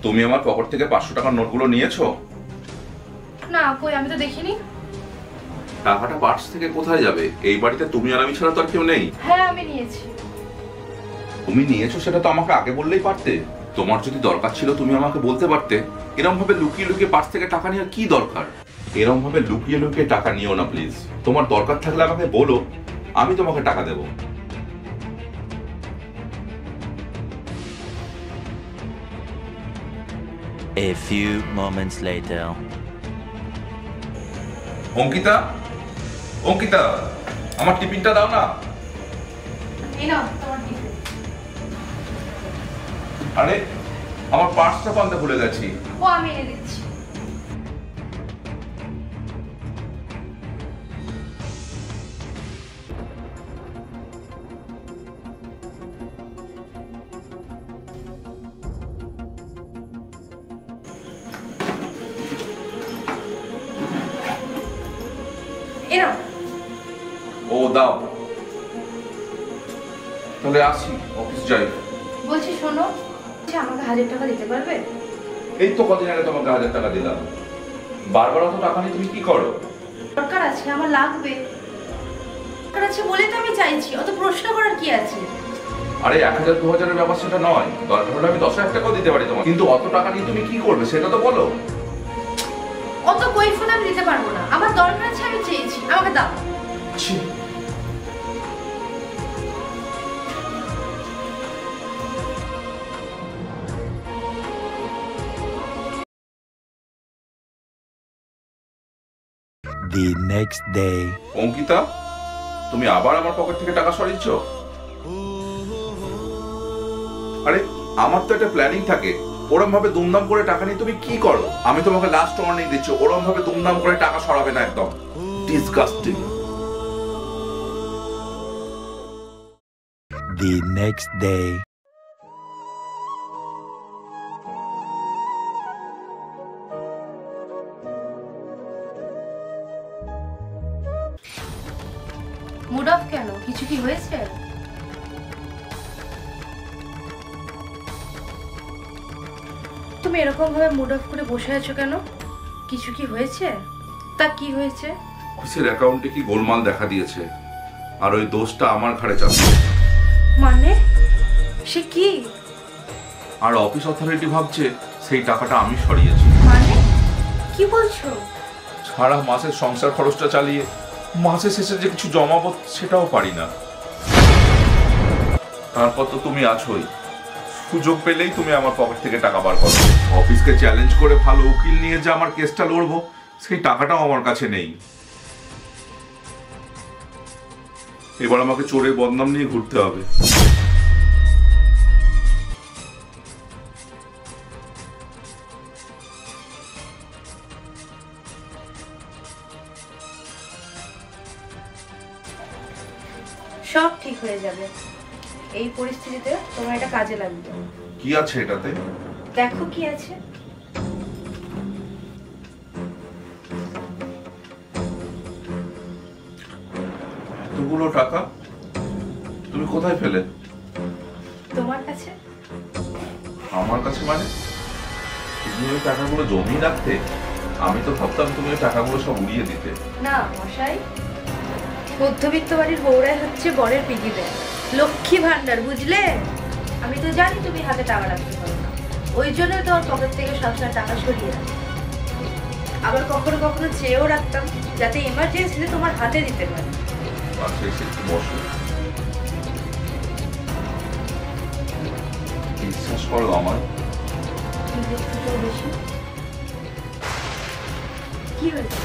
তুমি আমার পকেট থেকে 500 টাকার নোটগুলো নিয়েছো? না কই, আমি তো দেখিনি। টাকাটা পার্স থেকে কোথায় যাবে? এই বাড়িতে তুমি আর আমি ছাড়া তো আর কেউ নেই। হ্যাঁ আমি নিয়েছি। তুমি নিয়েছো সেটা তো আমাকে আগে বললেই পারতে। তোমার যদি দরকার ছিল তুমি আমাকে বলতে পারতে। এরকম ভাবে লুকিয়ে লুকিয়ে পার্স থেকে টাকা নেওয়ার কি দরকার? এরকম ভাবে লুকিয়ে লুকিয়ে টাকা নিও না প্লিজ। তোমার দরকার থাকলে আমাকে বলো, আমি তোমাকে টাকা দেবো। A few moments later. Ankita, Ankita, আমার টিফিনটা দাও না। এই নাও তোমার টিফিন। আরে আমার পার্সটা আনতে ভুলে গেছি। ও আমি এনে দিচ্ছি। এনাও। ও দাও। তাহলে আসি, অফিস যাই। বলছি শোনো, আমাকে 1000 টাকা দিতে পারবে? এই তো কদিন আগে তোমাকে 1000 টাকা দিলাম। বারবার অত টাকা নিয়ে তুমি কি করো? দরকার আছে, আমার লাগবে। দরকার আছে বলে তো আমি চাইছি, অত প্রশ্ন করার কি আছে? আরে 1000-2000 এর ব্যাপার সেটা নয়। দরকার হলে আমি 10,000 টাকাও দিতে পারি তোমাকে, কিন্তু অত টাকা নিয়ে তুমি কি করবে সেটা তো বলো। অত কৈফিয়ত আমি দিতে পারবো না। আমার দরকার আছে, আমি চেয়েছি, আমাকে দাও। The next day. অঙ্কিতা, তুমি আবার আমার পকেট থেকে টাকা সরিয়েছ? আরে আমার তো একটা প্ল্যানিং থাকে। ওরম ভাবে দুমদাম করে টাকা নিয়ে তুমি কি করো? আমি তোমাকে লাস্ট ওয়ার্নিং দিচ্ছি, ওরম ভাবে দুমদাম করে টাকা সরাবে না একদম। Disgusting. The next day. Mood off কেন? কিছু কি হয়েছে? তুমি এরকম ভাবে মুড অফ করে বসে আছো কেন? কিছু কি হয়েছে? তা কি হয়েছে? অফিসের অ্যাকাউন্টে কি গোলমাল দেখা দিয়েছে, আর ওই দোষটা আমার ঘাড়ে চাপিয়ে। মানে সে কি? আর অফিস অথরিটি ভাবছে সেই টাকাটা আমি সরিয়েছি। মানে কি বলছো? সারা মাসের সংসার খরচটা চালিয়ে মাসের শেষে যে কিছু জমাবো সেটাও পারি না। তারপর তো তুমি আছোই, সুযোগ পেলেই তুমি আমার পকেট থেকে টাকা বার করো। অফিসকে চ্যালেঞ্জ করে ভালো উকিল নিয়ে যে আমার কেসটা লড়বো সেই টাকাটাও আমার কাছে নেই। এবার আমাকে চোরের বদনাম নিয়ে ঘুরতে হবে। সব ঠিক হয়ে যাবে। এই পরিস্থিতিতে তোমার এটা কাজে লাগবে। কি আছে এটাতে? দেখো কি আছে। এতগুলো টাকা তুমি কোথায় পেলে? তোমার কাছে। আমার কাছে মানে? তুমি ওই টাকাগুলো জমিয়ে রাখতে? আমি তো ভাবতাম তুমি ওই টাকাগুলো সব উড়িয়ে দিতে। না মশাই, মধ্যবিত্ত বাড়ির বউরাই হচ্ছে বরের পিগি ব্যাংক, লক্ষ্মী ভান্ডার, বুঝলে? আমি তো জানি তুমি হাতে টাকা রাখতে পারো না, ওই জন্য তোমার পকেট থেকে সবসময় টাকা সরিয়ে রাখি। আবার কখনো কখনো চেয়েও রাখতাম যাতে এমার্জেন্সিতে তোমার হাতে দিতে পারি। আচ্ছা এসে একটু বসো। বিশ্বাস করো আমার, কি হয়েছে?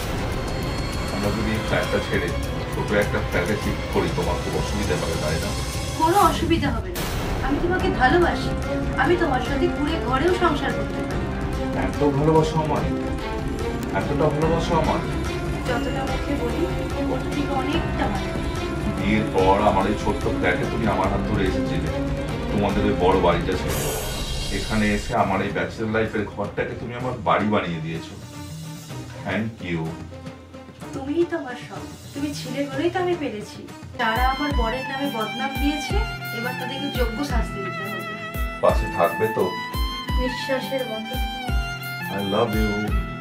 আমরা যদি এই ফ্ল্যাটটা ছেড়ে ছোট একটা ফ্ল্যাটে শিফট করি তোমার খুব অসুবিধা হবে, তাই না? কোনো অসুবিধা হবে না, আমি তোমাকে ভালোবাসি। আমি তোমার সাথে পুরো ঘরেও সংসার করতে পারি। এত ভালোবাসো আমায়, এতটা ভালোবাসো আমায়? যতটা মুখে বলি ওর থেকে অনেকটা ভালো। বিয়ের পর আমার এই ছোট্ট ফ্ল্যাটে তুমি আমার হাত ধরে এসেছিলে, তোমাদের ওই বড় বাড়িটা ছিল। এখানে এসে আমার এই ব্যাচেলর লাইফের ঘরটাকে তুমি আমার বাড়ি বানিয়ে দিয়েছো। Thank you. তুমিই তো আমার সব, তুমি ছিলে বলেই তো আমি পেরেছি। যারা আমার বরের নামে বদনাম দিয়েছে এবার তাদেরকে যোগ্য শাস্তি দিতে হবে। পাশে থাকবে তো? নিঃশ্বাসের মতো। I love you.